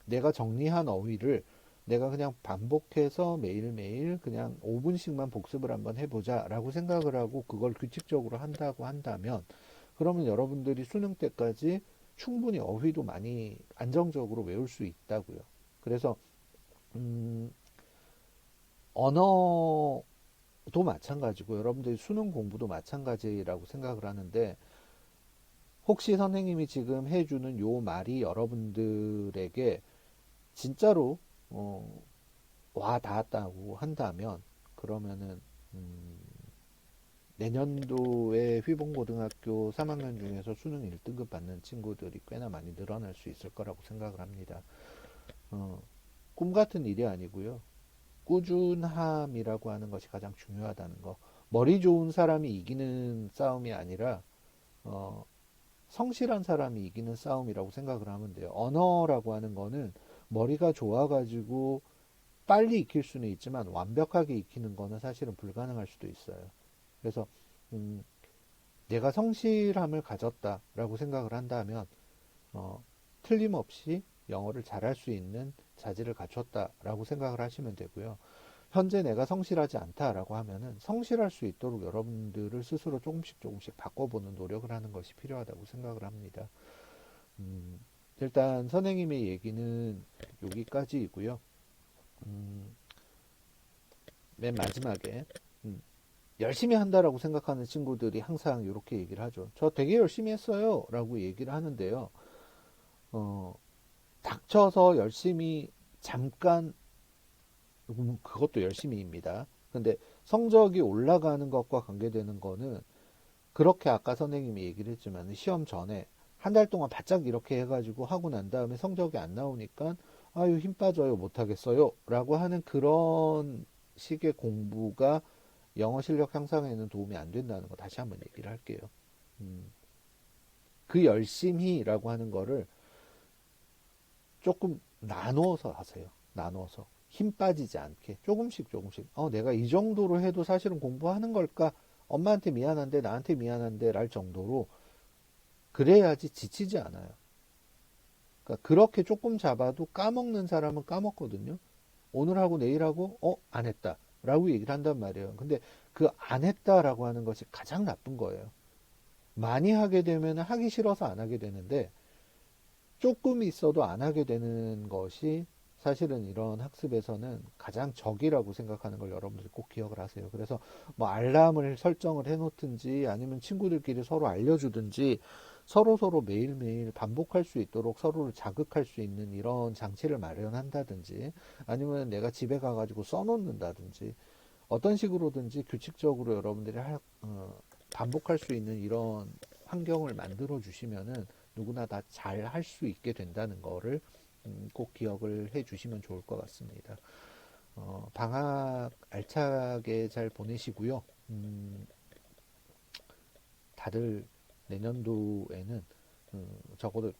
Speaker 1: 내가 정리한 어휘를 내가 그냥 반복해서 매일매일 그냥 5분씩만 복습을 한번 해보자 라고 생각을 하고 그걸 규칙적으로 한다고 한다면 그러면 여러분들이 수능 때까지 충분히 어휘도 많이 안정적으로 외울 수 있다고요. 그래서 음, 언어도 마찬가지고 여러분들이 수능 공부도 마찬가지라고 생각을 하는데 혹시 선생님이 지금 해주는 요 말이 여러분들에게 진짜로 와 닿았다고 한다면 그러면은 음, 내년도에 휘봉고등학교 3학년 중에서 수능 1등급 받는 친구들이 꽤나 많이 늘어날 수 있을 거라고 생각을 합니다. 어, 꿈 같은 일이 아니고요. 꾸준함이라고 하는 것이 가장 중요하다는 거. 머리 좋은 사람이 이기는 싸움이 아니라 어, 성실한 사람이 이기는 싸움이라고 생각을 하면 돼요. 언어라고 하는 거는 머리가 좋아가지고 빨리 익힐 수는 있지만 완벽하게 익히는 거는 사실은 불가능할 수도 있어요. 그래서 음, 내가 성실함을 가졌다라고 생각을 한다면 어, 틀림없이 영어를 잘할 수 있는 자질을 갖췄다라고 생각을 하시면 되고요. 현재 내가 성실하지 않다라고 하면은 성실할 수 있도록 여러분들을 스스로 조금씩 조금씩 바꿔보는 노력을 하는 것이 필요하다고 생각을 합니다. 음, 일단 선생님의 얘기는 여기까지이고요. 음, 맨 마지막에 음, 열심히 한다라고 생각하는 친구들이 항상 이렇게 얘기를 하죠. 저 되게 열심히 했어요 라고 얘기를 하는데요. 어, 닥쳐서 열심히 잠깐 그것도 열심히입니다. 근데 성적이 올라가는 것과 관계되는 거는 그렇게 아까 선생님이 얘기를 했지만 시험 전에 한 달 동안 바짝 이렇게 해가지고 하고 난 다음에 성적이 안 나오니까 아유 힘 빠져요 못하겠어요 라고 하는 그런 식의 공부가 영어 실력 향상에는 도움이 안 된다는 거 다시 한번 얘기를 할게요. 음, 그 열심히라고 하는 거를 조금 나누어서 하세요. 나누어서. 힘 빠지지 않게. 조금씩 조금씩. 내가 이 정도로 해도 사실은 공부하는 걸까? 엄마한테 미안한데, 나한테 미안한데, 랄 정도로. 그래야지 지치지 않아요. 그러니까 그렇게 조금 잡아도 까먹는 사람은 까먹거든요. 오늘 하고 내일 하고, 안 했다. 라고 얘기를 한단 말이에요. 근데 그 안 했다라고 하는 것이 가장 나쁜 거예요. 많이 하게 되면 하기 싫어서 안 하게 되는데, 조금 있어도 안 하게 되는 것이 사실은 이런 학습에서는 가장 적이라고 생각하는 걸 여러분들이 꼭 기억을 하세요. 그래서 뭐 알람을 설정을 해놓든지 아니면 친구들끼리 서로 알려주든지 서로 매일매일 반복할 수 있도록 서로를 자극할 수 있는 이런 장치를 마련한다든지 아니면 내가 집에 가가지고 써놓는다든지 어떤 식으로든지 규칙적으로 여러분들이 반복할 수 있는 이런 환경을 만들어 주시면은 누구나 다 잘 할 수 있게 된다는 거를 꼭 기억을 해 주시면 좋을 것 같습니다. 방학 알차게 잘 보내시고요. 다들 내년도에는 적어도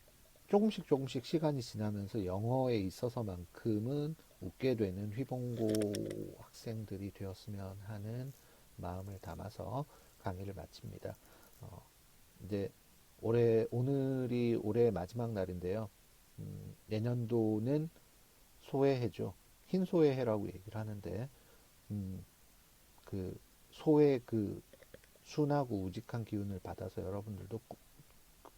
Speaker 1: 조금씩 조금씩 시간이 지나면서 영어에 있어서만큼은 웃게 되는 휘봉고 학생들이 되었으면 하는 마음을 담아서 강의를 마칩니다. 어, 이제 오늘이 올해 마지막 날인데요. 내년도는 소해해죠. 흰 소해해라고 얘기를 하는데, 음, 그 소의 그 순하고 우직한 기운을 받아서 여러분들도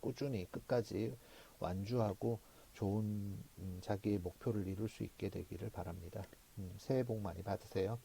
Speaker 1: 꾸준히 끝까지 완주하고 좋은 자기의 목표를 이룰 수 있게 되기를 바랍니다. 새해 복 많이 받으세요.